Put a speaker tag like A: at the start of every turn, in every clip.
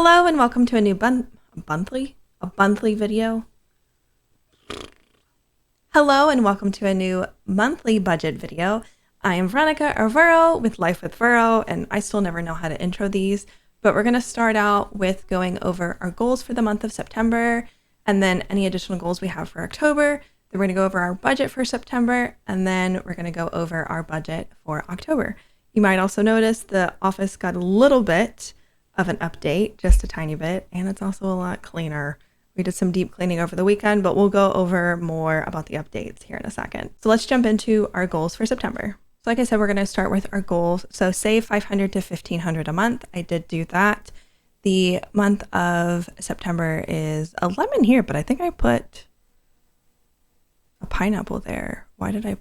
A: Hello and welcome to a new monthly video. Hello and welcome to a new monthly budget video. I am Veronica or Vero with Life with Vero, and I still never know how to intro these, but we're going to start out with going over our goals for the month of September and then any additional goals we have for October. Then we're going to go over our budget for September, and then we're going to go over our budget for October. You might also notice the office got a little bit of an update, just a tiny bit, and it's also a lot cleaner. We did some deep cleaning over the weekend, but we'll go over more about the updates here in a second. So let's jump into our goals for September. So like I said, we're going to start with our goals. So save $500 to $1,500 a month. I did do that. The month of September is a lemon here, but I think I put a pineapple there. Why did I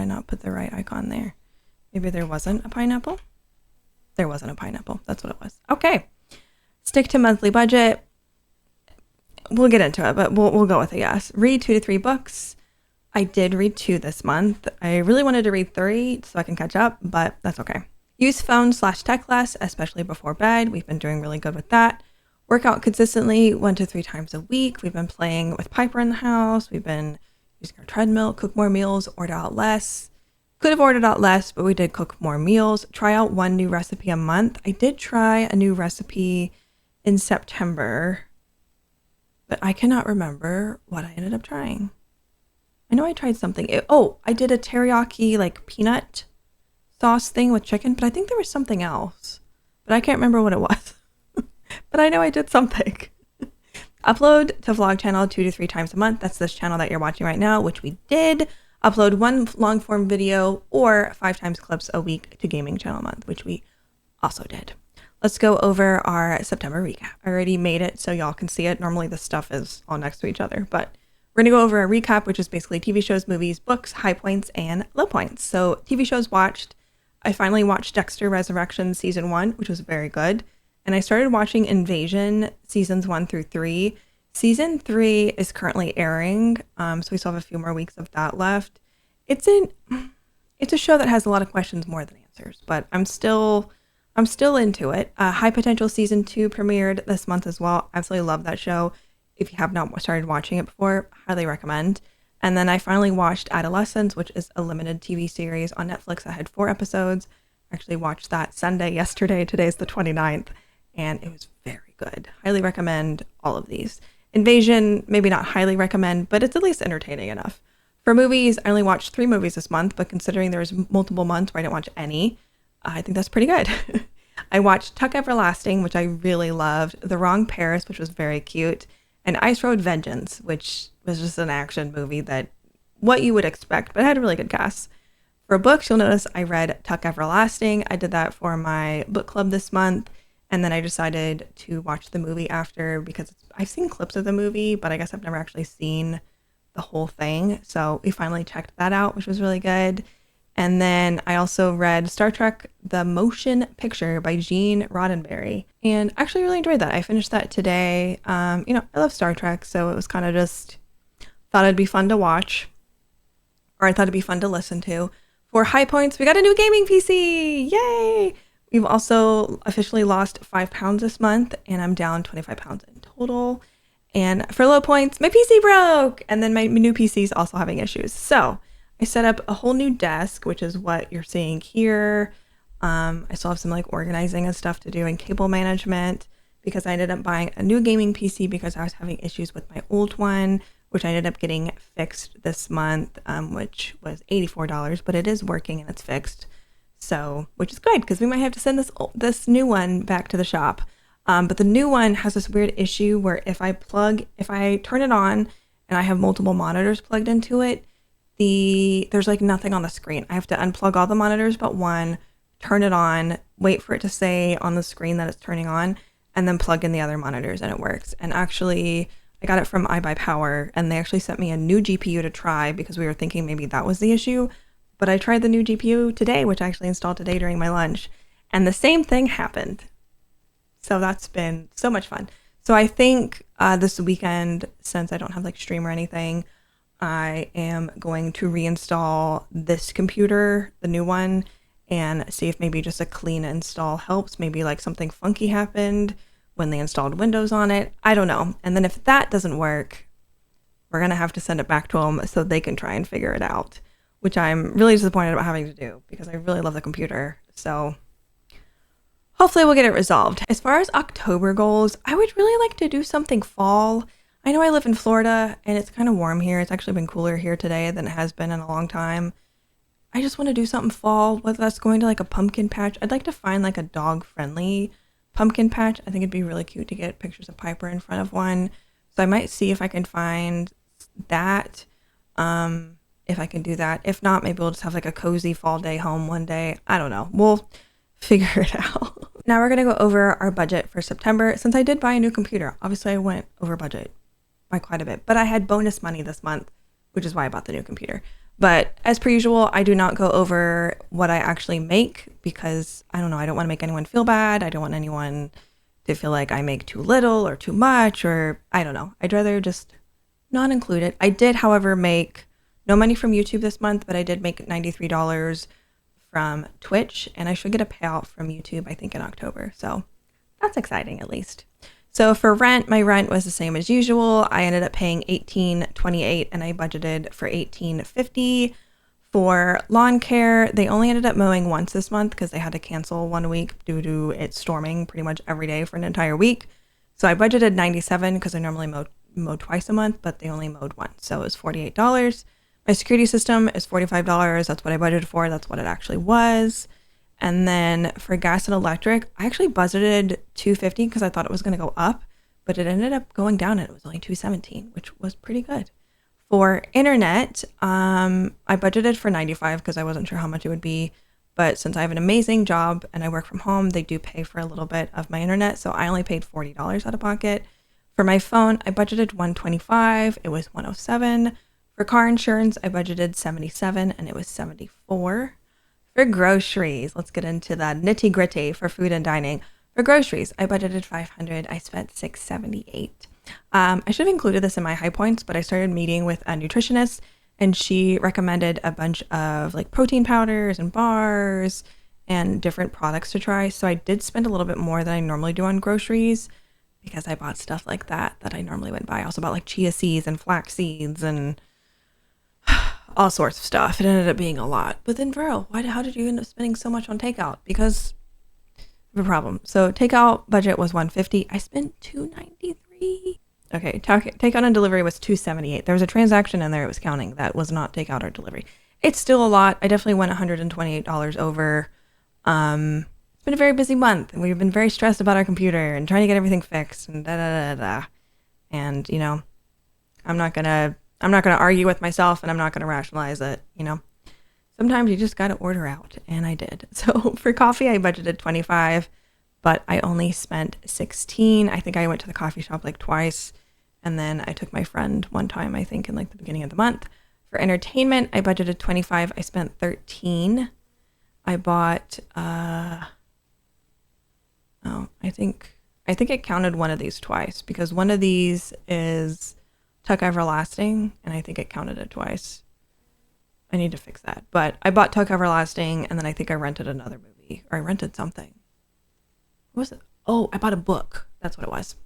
A: not put the right icon there? Maybe there wasn't a pineapple? There wasn't a pineapple. That's what it was. Okay. Stick to monthly budget. We'll get into it, but we'll go with it, yes. Read 2 to 3 books. I did read 2 this month. I really wanted to read 3 so I can catch up, but that's okay. Use phone/tech less, especially before bed. We've been doing really good with that. Work out consistently 1 to 3 times a week. We've been playing with Piper in the house. We've been using our treadmill, cook more meals, order out less. Could have ordered out less, but we did cook more meals. Try out 1 new recipe a month. I did try a new recipe in September, but I cannot remember what I ended up trying. I know I tried something. I did a teriyaki like peanut sauce thing with chicken, but I think there was something else, but I can't remember what it was. But I know I did something. Upload to vlog channel 2 to 3 times a month. That's this channel that you're watching right now, which we did. Upload 1 long form video or 5 times clips a week to gaming channel month, which we also did. Let's go over our September recap. I already made it so y'all can see it. Normally this stuff is all next to each other, but we're going to go over a recap, which is basically TV shows, movies, books, high points, and low points. So TV shows watched. I finally watched Dexter Resurrection season 1, which was very good. And I started watching Invasion seasons 1 through 3. Season 3 is currently airing, so we still have a few more weeks of that left. It's a show that has a lot of questions more than answers, but I'm still into it. High Potential season 2 premiered this month as well. Absolutely love that show. If you have not started watching it before, highly recommend. And then I finally watched Adolescence, which is a limited TV series on Netflix. I had 4 episodes. I actually watched that Sunday yesterday. Today's the 29th, and it was very good. Highly recommend all of these. Invasion, maybe not highly recommend, but it's at least entertaining enough. For movies, I only watched 3 movies this month, but considering there was multiple months where I didn't watch any, I think that's pretty good. I watched Tuck Everlasting, which I really loved, The Wrong Paris, which was very cute, and Ice Road Vengeance, which was just an action movie that what you would expect, but it had a really good cast. For books, you'll notice I read Tuck Everlasting. I did that for my book club this month. And then I decided to watch the movie after because I've seen clips of the movie, but I guess I've never actually seen the whole thing. So we finally checked that out, which was really good. And then I also read Star Trek: The Motion Picture by Gene Roddenberry, and actually really enjoyed that. I finished that today. I love Star Trek, so it was kind of just thought it'd be fun to watch, or I thought it'd be fun to listen to. For high points, we got a new gaming PC! Yay! We've also officially lost 5 pounds this month, and I'm down 25 pounds in total. And for low points, my PC broke, and then my new PC is also having issues. So I set up a whole new desk, which is what you're seeing here. I still have some organizing and stuff to do and cable management because I ended up buying a new gaming PC because I was having issues with my old one, which I ended up getting fixed this month, which was $84, but it is working and it's fixed. So, which is good because we might have to send this new one back to the shop. But the new one has this weird issue where if I turn it on and I have multiple monitors plugged into it, there's nothing on the screen. I have to unplug all the monitors but one, turn it on, wait for it to say on the screen that it's turning on, and then plug in the other monitors and it works. And actually, I got it from iBuyPower and they actually sent me a new GPU to try because we were thinking maybe that was the issue. But I tried the new GPU today, which I actually installed today during my lunch, and the same thing happened. So that's been so much fun. So I think this weekend, since I don't have Stream or anything, I am going to reinstall this computer, the new one, and see if maybe just a clean install helps. Maybe something funky happened when they installed Windows on it. I don't know. And then if that doesn't work, we're going to have to send it back to them so they can try and figure it out, which I'm really disappointed about having to do because I really love the computer. So hopefully we'll get it resolved. As far as October goals, I would really like to do something fall. I know I live in Florida and it's kind of warm here. It's actually been cooler here today than it has been in a long time. I just want to do something fall, whether that's going to like a pumpkin patch. I'd like to find like a dog-friendly pumpkin patch. I think it'd be really cute to get pictures of Piper in front of one. So I might see if I can find that, if I can do that. If not, maybe we'll just have like a cozy fall day home one day. I don't know. We'll figure it out. Now we're going to go over our budget for September. Since I did buy a new computer, obviously I went over budget by quite a bit, but I had bonus money this month, which is why I bought the new computer. But as per usual, I do not go over what I actually make because I don't know. I don't want to make anyone feel bad. I don't want anyone to feel like I make too little or too much, or I don't know. I'd rather just not include it. I did, however, make no money from YouTube this month, but I did make $93 from Twitch, and I should get a payout from YouTube, I think, in October. So that's exciting, at least. So for rent, my rent was the same as usual. I ended up paying $18.28 and I budgeted for $18.50. For lawn care, they only ended up mowing once this month because they had to cancel 1 week due to it storming pretty much every day for an entire week. So I budgeted $97 because I normally mow twice a month, but they only mowed once. So it was $48. My security system is $45. That's what I budgeted for. That's what it actually was. And then for gas and electric, I actually budgeted $250 because I thought it was going to go up, but it ended up going down and it was only $217, which was pretty good. For internet, I budgeted for $95 because I wasn't sure how much it would be. But since I have an amazing job and I work from home, they do pay for a little bit of my internet. So I only paid $40 out of pocket. For my phone, I budgeted $125. It was $107. For car insurance, I budgeted $77 and it was $74. For groceries, let's get into the nitty gritty for food and dining. For groceries, I budgeted $500. I spent $678. I should have included this in my high points, but I started meeting with a nutritionist and she recommended a bunch of like protein powders and bars and different products to try. So I did spend a little bit more than I normally do on groceries because I bought stuff like that I normally wouldn't buy. I also bought like chia seeds and flax seeds and all sorts of stuff. It ended up being a lot. But then Vero, how did you end up spending so much on takeout? Because I have a problem. So takeout budget was $150. I spent $293. Okay, takeout and delivery was $278. There was a transaction in there it was counting that was not takeout or delivery. It's still a lot. I definitely went $128 over. It's been a very busy month and we've been very stressed about our computer and trying to get everything fixed and da. And you know, I'm not gonna argue with myself and I'm not gonna rationalize it, you know. Sometimes you just gotta order out, and I did. So for coffee, I budgeted $25, but I only spent $16. I think I went to the coffee shop like twice, and then I took my friend one time, I think in like the beginning of the month. For entertainment, I budgeted $25. I spent $13. I bought, I think it counted one of these twice because one of these is Tuck Everlasting, and I think it counted it twice. I need to fix that. But I bought Tuck Everlasting, and then I think I rented another movie, or I rented something. What was it? Oh, I bought a book. That's what it was.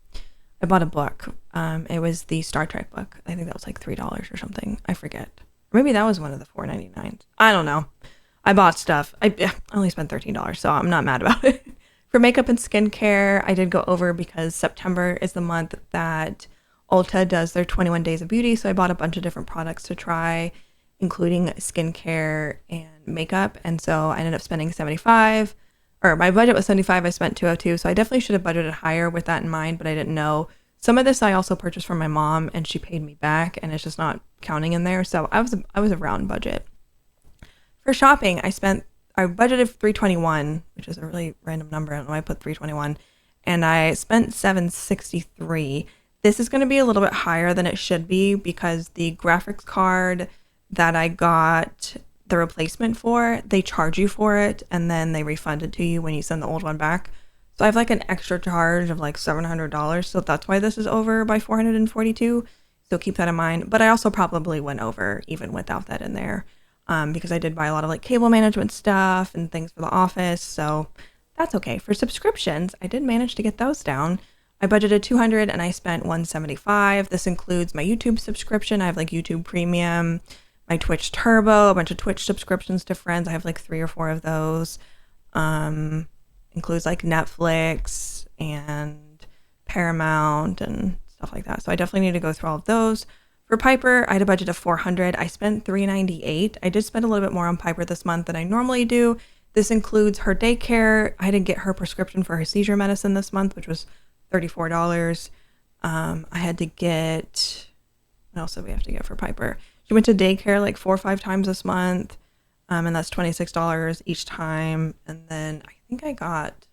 A: I bought a book. It was the Star Trek book. I think that was like $3 or something. I forget. Or maybe that was one of the $4.99s. I don't know. I bought stuff. I only spent $13, so I'm not mad about it. For makeup and skincare, I did go over because September is the month that Ulta does their 21 days of beauty. So I bought a bunch of different products to try, including skincare and makeup. And so I ended up spending $75, or my budget was $75. I spent $202. So I definitely should have budgeted higher with that in mind, but I didn't know. Some of this I also purchased from my mom and she paid me back and it's just not counting in there. So I was around budget. For shopping, I budgeted $321, which is a really random number. I don't know why I put $321, and I spent $763. This is going to be a little bit higher than it should be because the graphics card that I got the replacement for, they charge you for it and then they refund it to you when you send the old one back. So I have like an extra charge of like $700. So that's why this is over by $442. So keep that in mind. But I also probably went over even without that in there. Because I did buy a lot of like cable management stuff and things for the office. So that's okay. For subscriptions, I did manage to get those down. I budgeted 200 and I spent 175. This includes my YouTube subscription. I have like YouTube Premium, my Twitch Turbo, a bunch of Twitch subscriptions to friends. I have like 3 or 4 of those. Includes like Netflix and Paramount and stuff like that. So I definitely need to go through all of those. For Piper, I had a budget of 400. I spent 398. I did spend a little bit more on Piper this month than I normally do. This includes her daycare. I had to get her prescription for her seizure medicine this month, which was $34. I had to get, what else did we have to get for Piper? She went to daycare like 4 or 5 times this month, and that's $26 each time. And then I think I got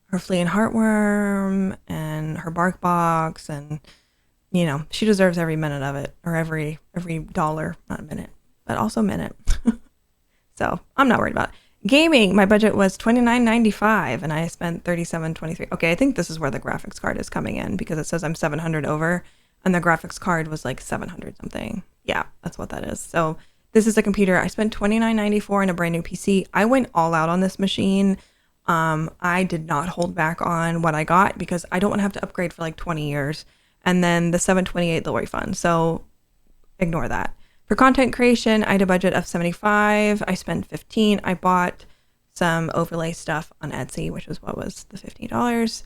A: her flea and heartworm and her bark box, and you know, she deserves every minute of it, or every dollar, not a minute, but also minute. So I'm not worried about it. Gaming, my budget was $29.95 and I spent $37.23. Okay, I think this is where the graphics card is coming in because it says I'm 700 over and the graphics card was like 700 something. Yeah, that's what that is. So this is a computer. I spent $29.94 in a brand new PC. I went all out on this machine. I did not hold back on what I got because I don't want to have to upgrade for like 20 years. And then the $728 they'll refund. So ignore that. For content creation, I had a budget of $75. I spent $15. I bought some overlay stuff on Etsy, which is what was the $15.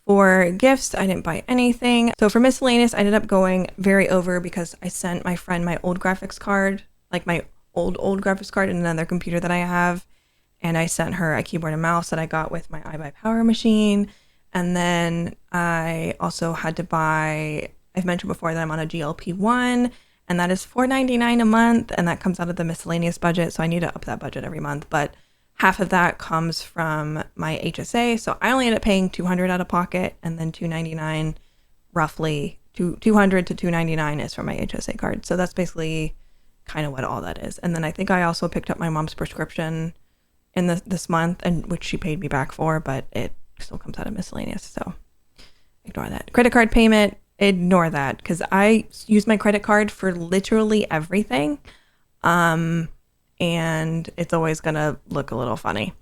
A: For gifts, I didn't buy anything. So for miscellaneous, I ended up going very over because I sent my friend my old graphics card, like my old graphics card in another computer that I have. And I sent her a keyboard and mouse that I got with my iBuyPower machine. And then I also had to buy, I've mentioned before that I'm on a GLP-1, and that is $4.99 a month, and that comes out of the miscellaneous budget, so I need to up that budget every month, but half of that comes from my HSA, so I only end up paying $200 out of pocket, and then $299, roughly, $200 to $299 is from my HSA card, so that's basically kind of what all that is. And then I think I also picked up my mom's prescription in this month, and which she paid me back for, but it still comes out of miscellaneous, so ignore that. Credit card payment, ignore that because I use my credit card for literally everything, and it's always gonna look a little funny.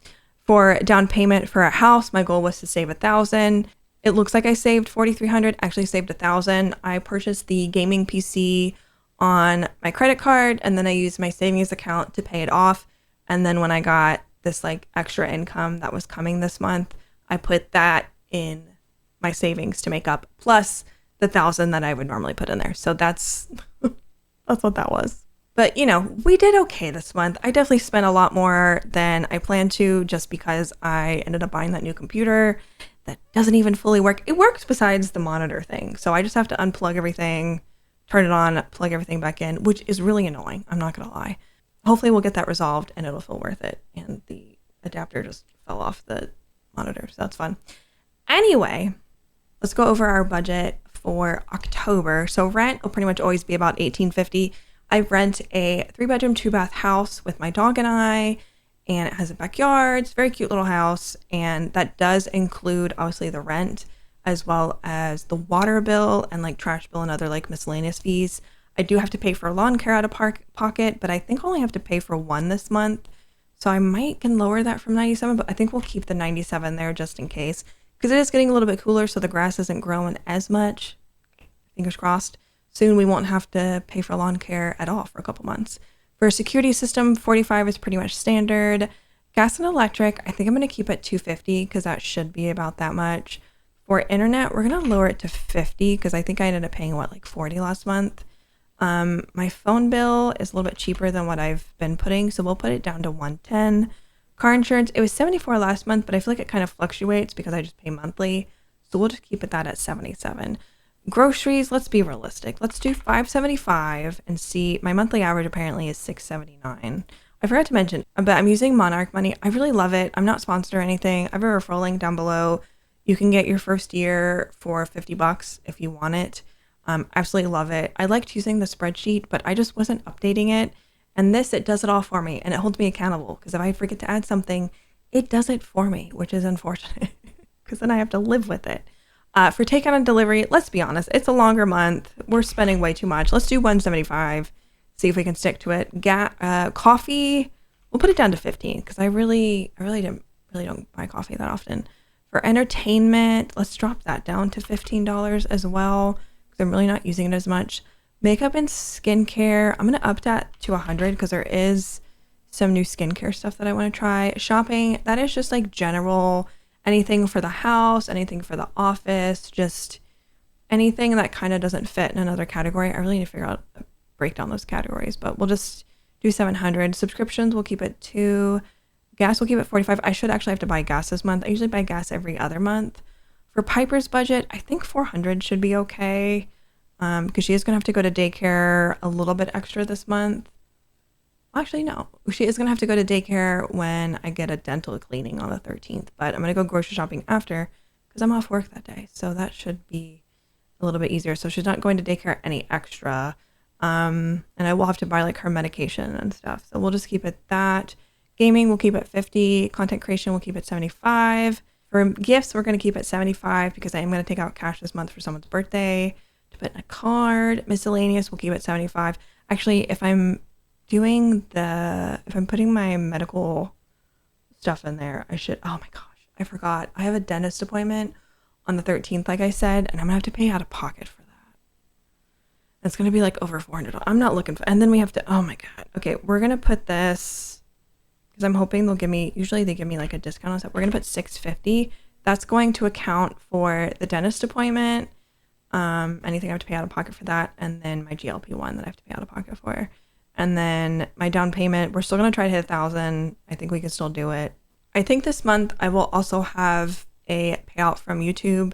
A: For down payment for a house, my goal was to save $1,000. It looks like I saved $4,300. Actually saved $1,000. I purchased the gaming PC on my credit card, and then I used my savings account to pay it off. And then when I got this like extra income that was coming this month, I put that in my savings to make up, plus the $1,000 that I would normally put in there. So that's what that was. But you know, we did okay this month. I definitely spent a lot more than I planned to just because I ended up buying that new computer that doesn't even fully work. It works besides the monitor thing. So I just have to unplug everything, turn it on, plug everything back in, which is really annoying. I'm not going to lie. Hopefully we'll get that resolved and it'll feel worth it. And the adapter just fell off the monitor. So that's fun. Anyway, let's go over our budget for October. So rent will pretty much always be about $1,850. I rent a 3-bedroom, 2-bath house with my dog and I, and it has a backyard. It's a very cute little house, and that does include obviously the rent as well as the water bill and like trash bill and other like miscellaneous fees. I do have to pay for lawn care out of pocket, but I think I only have to pay for one this month. So I can lower that from 97, but I think we'll keep the 97 there just in case. Because it is getting a little bit cooler, so the grass isn't growing as much. Fingers crossed. Soon we won't have to pay for lawn care at all for a couple months. For a security system, 45 is pretty much standard. Gas and electric, I think I'm going to keep at 250 because that should be about that much. For internet, we're going to lower it to 50 because I think I ended up paying, like 40 last month. My phone bill is a little bit cheaper than what I've been putting, so we'll put it down to 110. Car insurance, it was 74 last month, but I feel like it kind of fluctuates because I just pay monthly. So we'll just keep it that at 77. Groceries, let's be realistic. Let's do 575 and see. My monthly average apparently is 679. I forgot to mention, but I'm using Monarch money. I really love it. I'm not sponsored or anything. I have a referral link down below. You can get your first year for $50 if you want it. Absolutely love it. I liked using the spreadsheet, but I just wasn't updating it. And it does it all for me, and it holds me accountable because if I forget to add something, it does it for me, which is unfortunate because then I have to live with it. For takeout and delivery, let's be honest, it's a longer month. We're spending way too much. Let's do 175. See if we can stick to it. Coffee, we'll put it down to 15 because I really don't buy coffee that often. For entertainment, let's drop that down to $15 as well, because I'm really not using it as much. Makeup and skincare, I'm going to up that to 100 because there is some new skincare stuff that I want to try. Shopping, that is just like general, anything for the house, anything for the office, just anything that kind of doesn't fit in another category. I really need to figure out, break down those categories, but we'll just do 700. Subscriptions, we'll keep it 2. Gas, we'll keep it 45. I should actually have to buy gas this month. I usually buy gas every other month. For Piper's budget, I think 400 should be okay, because she is going to have to go to daycare a little bit extra this month. Actually, no. She is going to have to go to daycare when I get a dental cleaning on the 13th, but I'm going to go grocery shopping after because I'm off work that day. So that should be a little bit easier. So she's not going to daycare any extra. And I will have to buy like her medication and stuff. So we'll just keep it that. Gaming, we'll keep it 50. Content creation, we'll keep it 75. For gifts, we're going to keep it 75 because I am going to take out cash this month for someone's birthday to put in a card. Miscellaneous, we'll keep it 75. Actually, if I'm putting my medical stuff in there, I should, oh my gosh, I forgot. I have a dentist appointment on the 13th, like I said, and I'm gonna have to pay out of pocket for that. It's gonna be like over $400. I'm not looking for, and then we have to, oh my God. Okay, we're gonna put this, because I'm hoping they'll give me, usually they give me like a discount on stuff. We're gonna put $650. That's going to account for the dentist appointment, anything I have to pay out of pocket for that, and then my GLP-1 that I have to pay out of pocket for. And then my down payment, we're still going to try to hit 1,000. I think we can still do it. I think this month I will also have a payout from YouTube.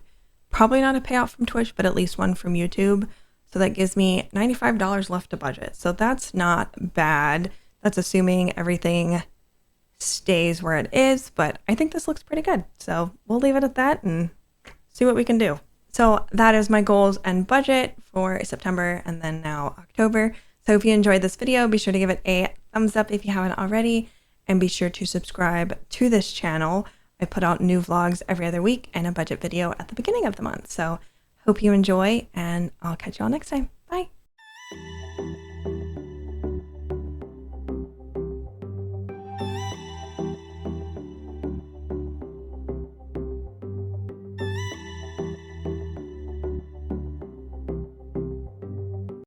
A: Probably not a payout from Twitch, but at least one from YouTube. So that gives me $95 left to budget. So that's not bad. That's assuming everything stays where it is. But I think this looks pretty good. So we'll leave it at that and see what we can do. So that is my goals and budget for September and then now October. So if you enjoyed this video, be sure to give it a thumbs up if you haven't already, and be sure to subscribe to this channel. I put out new vlogs every other week and a budget video at the beginning of the month. So hope you enjoy, and I'll catch you all next time.